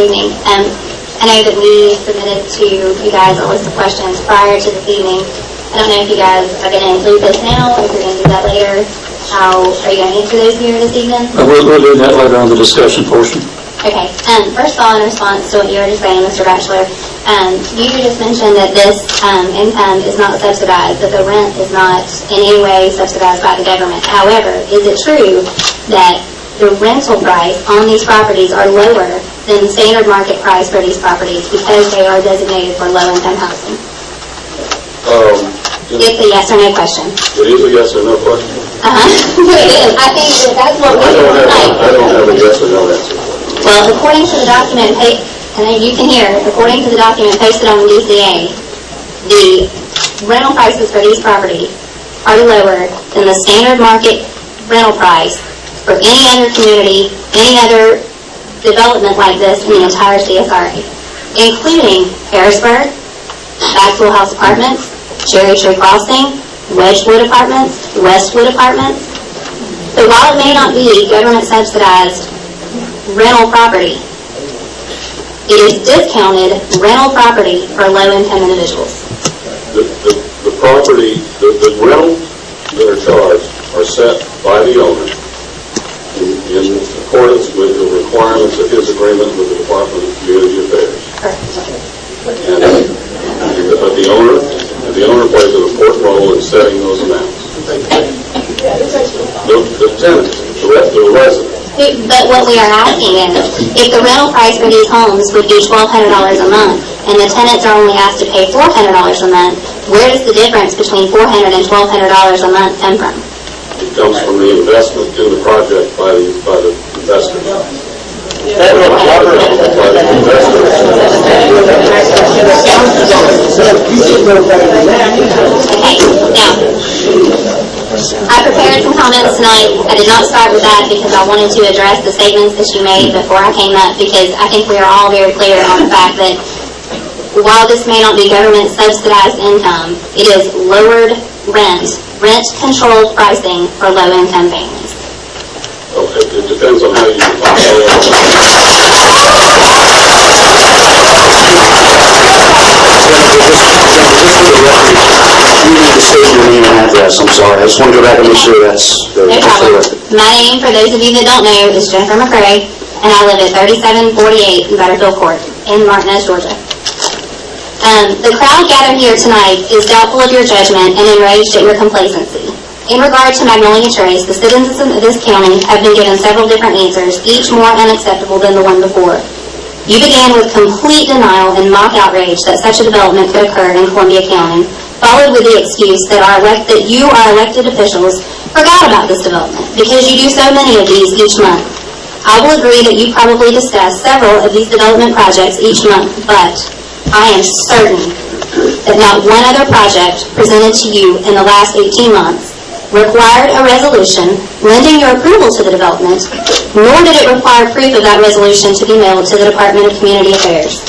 evening. I know that we submitted to you guys a list of questions prior to this evening. I don't know if you guys are going to include this now, or if you're going to do that later. How are you going to answer those here this evening? We'll do that later on the discussion portion. Okay. First of all, in response to what you were just saying, Mr. Batchelor, you just mentioned that this income is not subsidized, that the rent is not in any way subsidized by the government. However, is it true that the rental price on these properties are lower than the standard market price for these properties because they are designated for low-income housing? It's a yes or no question. It is a yes or no question? It is. I think that's what we do tonight. I don't have a yes or no answer. Well, according to the document, and you can hear, according to the document posted on the DCA, the rental prices for these properties are lower than the standard market rental price for any other community, any other development like this in the entire CSRA, including Harrisburg, Maxwell House Apartments, Cherry Tree Crossing, Wedgewood Apartments, Westwood Apartments. So while it may not be government subsidized rental property, it is discounted rental property for low-income individuals. The property, the rentals that are charged are set by the owner in accordance with the requirements of his agreement with the Department of Community Affairs. But the owner plays an important role in setting those amounts. The tenants, the residents. But what we are asking is, if the rental price for these homes would be $1,200 a month, and the tenants are only asked to pay $400 a month, where does the difference between $400 and $1,200 a month come from? It comes from the investment in the project by the investors. Okay, now, I prepared some comments tonight. I did not start with that because I wanted to address the statements that you made before I came up, because I think we are all very clear on the fact that while this may not be government subsidized income, it is lowered rent-controlled pricing for low-income families. Okay, it depends on how you define it. You need to state your name and address. I'm sorry. I just want to go back and make sure that's the No problem. My name, for those of you that don't know, is Jennifer McCray, and I live at 3748 in Butterfield Court in Martinez, Georgia. The crowd gathered here tonight is doubtful of your judgment and enraged at your complacency. In regard to Magnolia+Trace, the citizens of this county have been given several different answers, each more unacceptable than the one before. You began with complete denial and mock outrage that such a development could occur in Columbia County, followed with the excuse that you, our elected officials, forgot about this development because you do so many of these each month. I will agree that you probably discuss several of these development projects each month, but I am certain that not one other project presented to you in the last 18 months required a resolution lending your approval to the development, nor did it require proof of that resolution to be mailed to the Department of Community Affairs.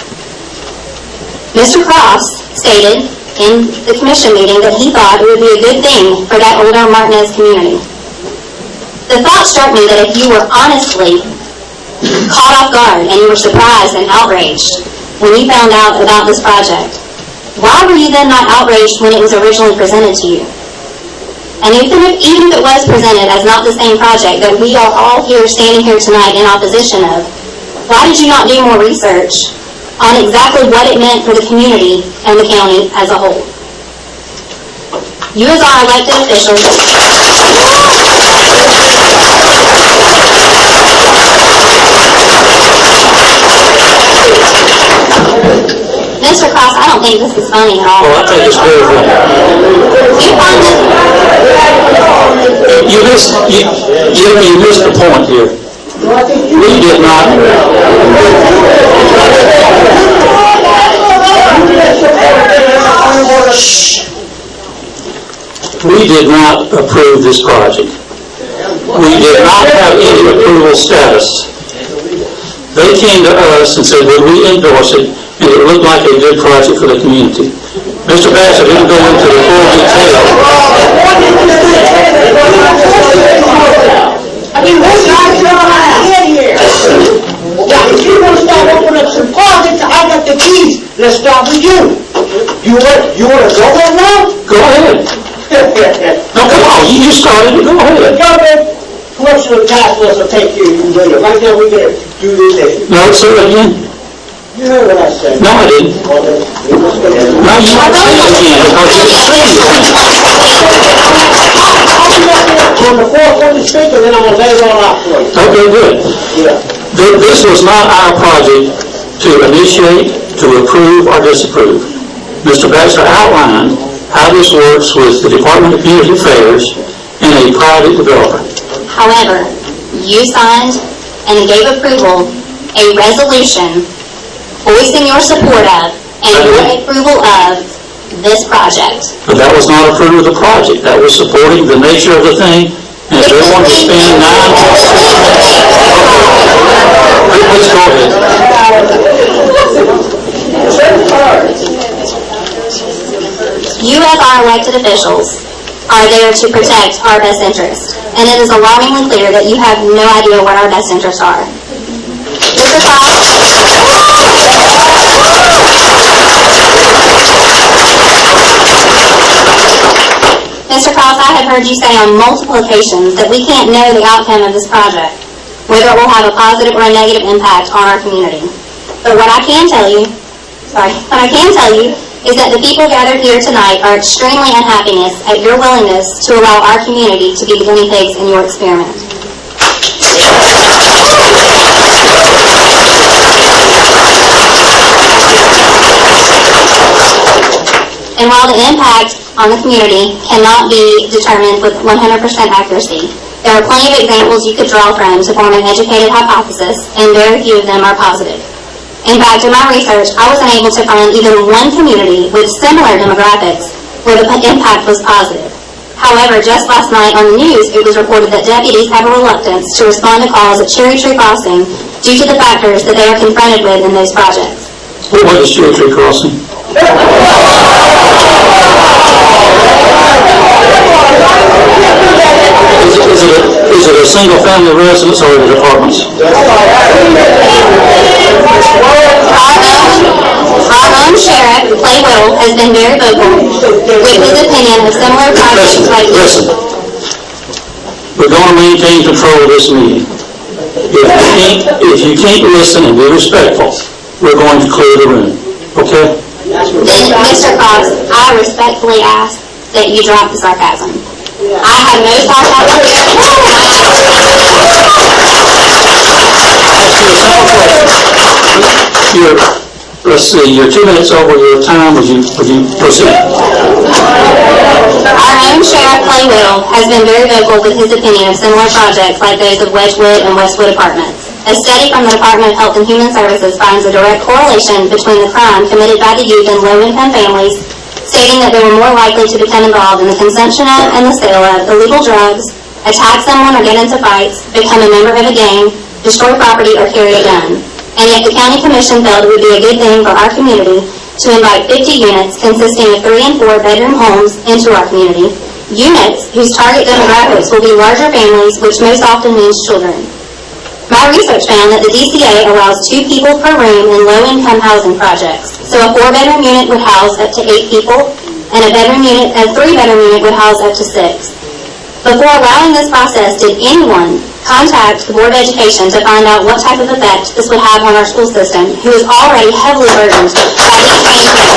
Mr. Cross stated in the commission meeting that he thought it would be a good thing for that older Martinez community. The thought struck me that if you were honestly caught off guard and you were surprised and outraged when you found out about this project, why were you then not outraged when it was originally presented to you? And even if it was presented as not the same project that we are all here standing here tonight in opposition of, why did you not do more research on exactly what it meant for the community and the county as a whole? You as our elected officials, Mr. Cross, I don't think this is funny at all. Well, I think it's very funny. You find this... You missed the point here. We did not. We did not approve this project. We did not have any approval status. They came to us and said, would we endorse it? And it looked like a good project for the community. Mr. Bassett didn't go into the full detail. I mean, what's your idea here? If you want to start opening up ready to go The ahead. government collection of tax laws will take you later. Right now, we're going to do this. No, say it again. You heard what I said. No, I didn't. Well, then, we must go ahead. No, you might say it again, because you're saying On the fourth one to speak, and then I'm going to lay it all out for you. Okay, good. Yeah. This was not our project to initiate, to approve, or disapprove. Mr. Baxter outlined how this works with the Department of Community Affairs and a private developer. However, you signed and gave approval a resolution voicing your support of and your approval of this project. But that was not approval of the project. That was supporting the nature of the thing, and if they wanted to spend 9 months... Let's go ahead. You as our elected officials are there to protect our best interest, and it is alarmingly clear that you have no idea what our best interests are. Mr. Cross, I have heard you say on multiple occasions that we can't know the outcome of this project, whether it will have a positive or a negative impact on our community. But what I can tell you is that the people gathered here tonight are extremely unhappy at your willingness to allow our community to be the guinea pigs in your experiment. And while the impact on the community cannot be determined with 100% accuracy, there are plenty of examples you could draw from to form an educated hypothesis, and very few of them are positive. In fact, in my research, I was unable to find even one community with similar demographics where the impact was positive. However, just last night on the news, it was reported that deputies have a reluctance to respond to calls at Cherry Tree Crossing due to the factors that they are confronted with in those projects. What is Cherry Tree Crossing? Is it a single-family residence or is it apartments? Our own sheriff, Clay Whittle, has been very vocal with his opinion of similar projects like this. Listen. We're going to maintain control of this meeting. If you can't listen and be respectful, we're going to clear the room. Okay? Then, Mr. Cross, I respectfully ask that you drop the sarcasm. I have no sarcasm here. Let's see, you're 2 minutes over your time. Would you proceed? Our own Sheriff Clay Whittle has been very vocal with his opinion of similar projects like those of Wedgwood and Westwood Apartments. A study from the Department of Health and Human Services finds a direct correlation between the crime committed by the youth in low-income families, stating that they were more likely to become involved in the consumption of and the sale of illegal drugs, attack someone or get into fights, become a member of a gang, destroy property, or carry a gun. And yet the County Commission felt it would be a good thing for our community to invite 50 units consisting of 3 and 4 bedroom homes into our community, units whose target demographics will be larger families, which most often means children. My research found that the DCA allows 2 people per room in low-income housing projects. So a 4-bedroom unit would house up to 8 people, and a 3-bedroom unit would house up to 6. Before allowing this process, did anyone contact the Board of Education to find out what type of effect this would have on our school system, who is already heavily burdened by these same things?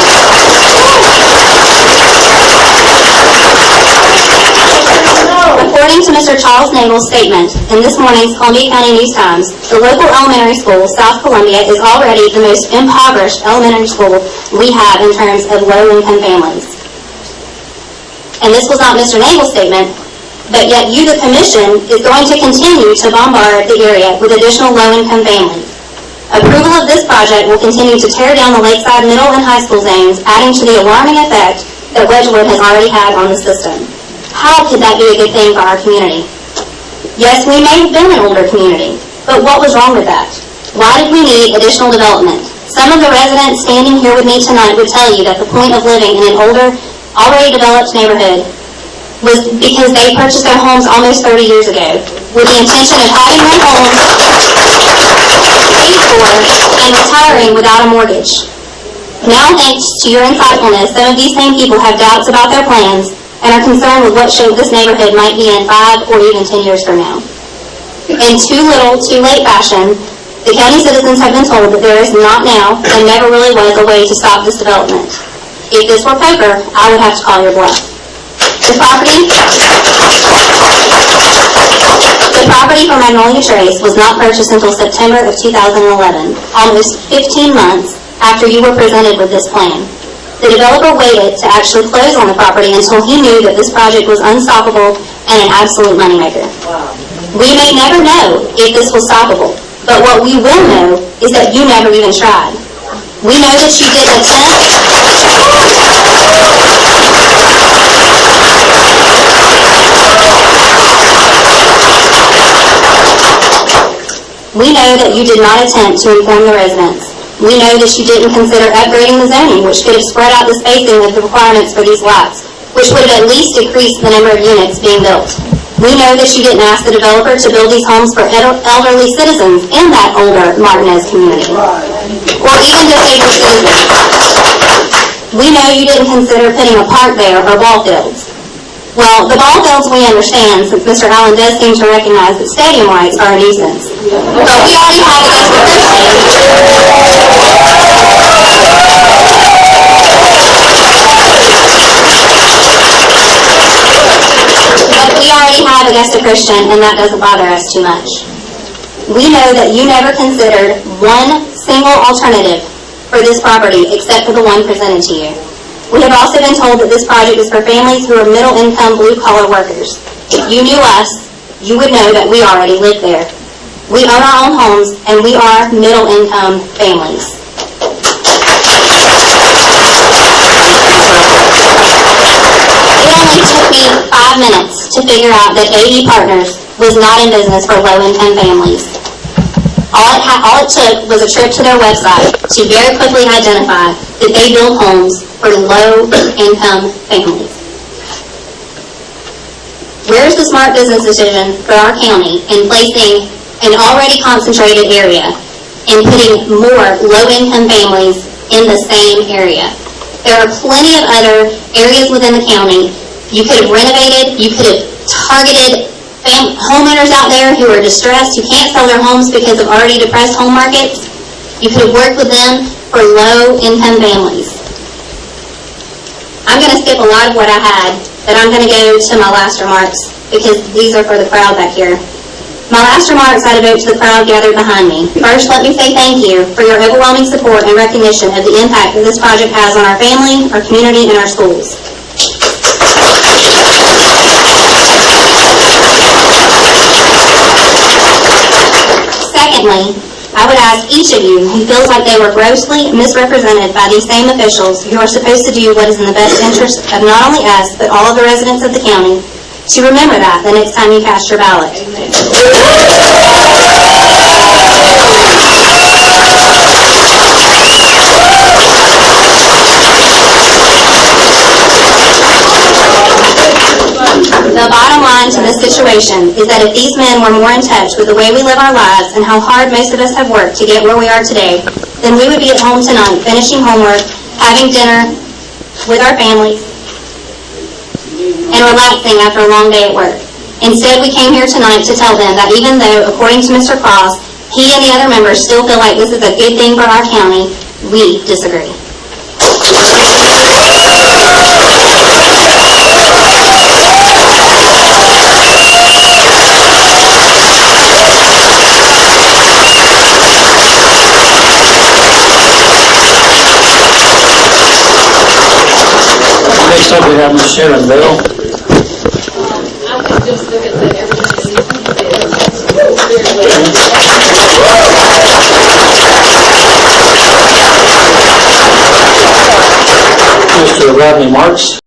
According to Mr. Charles Nagel's statement in this morning's Columbia County News-Times, the local elementary school, South Columbia, is already the most impoverished elementary school we have in terms of low-income families. And this was not Mr. Nagel's statement, but yet you, the Commission, is going to continue to bombard the area with additional low-income families. Approval of this project will continue to tear down the Lakeside Middle and High School zones, adding to the alarming effect that Wedgwood has already had on the system. How could that be a good thing for our community? Yes, we may have been an older community, but what was wrong with that? Why did we need additional development? Some of the residents standing here with me tonight would tell you that the point of living in an older, already developed neighborhood was because they purchased their homes almost 30 years ago with the intention of having their homes paid for and retiring without a mortgage. Now, thanks to your insightfulness, some of these same people have doubts about their plans and are concerned with what shape this neighborhood might be in 5 or even 10 years from now. In too little, too late fashion, the county citizens have been told that there is not now, and never really was, a way to stop this development. If this were poker, I would have to call your bluff. The property for Magnolia+Trace was not purchased until September of 2011, almost 15 months after you were presented with this plan. The developer waited to actually close on the property until he knew that this project was unstoppable and an absolute moneymaker. We may never know if this was stoppable, but what we will know is that you never even tried. We know that you didn't We know that you did not attempt to inform the residents. We know that you didn't consider upgrading the zoning, which could have spread out the spacing of the requirements for these lots, which would have at least decreased the number of units being built. We know that you didn't ask the developer to build these homes for elderly citizens in that older Martinez community, or even disabled citizens. We know you didn't consider putting a park there or ball fields. Well, the ball fields we understand, since Mr. Allen does seem to recognize that stadium rights are a nuisance. But we already have Augusta Christian, and that doesn't bother us too much. We know that you never considered one single alternative for this property except for the one presented to you. We have also been told that this project is for families who are middle-income, blue-collar workers. If you knew us, you would know that we already live there. We own our own homes, and we are middle-income families. It only took me 5 minutes to figure out that AD Partners was not in business for low-income families. All it took was a trip to their website to very quickly identify that they build homes for low-income families. Where's the smart business decision for our county in placing an already concentrated area and putting more low-income families in the same area? There are plenty of other areas within the county. You could have renovated, you could have targeted homeowners out there who are distressed, who can't sell their homes because of already depressed home markets. You could have worked with them for low-income families. I'm going to skip a lot of what I had, but I'm going to go to my last remarks because these are for the crowd back here. My last remarks I devote to the crowd gathered behind me. First, let me say thank you for your overwhelming support and recognition of the impact that this project has on our family, our community, and our schools. Secondly, I would ask each of you who feels like they were grossly misrepresented by these same officials who are supposed to do what is in the best interest of not only us, but all of the residents of the county, to remember that the next time you cast your ballot. The bottom line to this situation is that if these men were more in touch with the way we live our lives and how hard most of us have worked to get where we are today, then we would be at home tonight finishing homework, having dinner with our families, and relaxing after a long day at work. Instead, we came here tonight to tell them that even though, according to Mr. Cross, he and the other members still feel like this is a good thing for our county, we disagree. Next up, we have Ms. Sharon Bell. I was just looking at everything. Mr. Rodney Marks.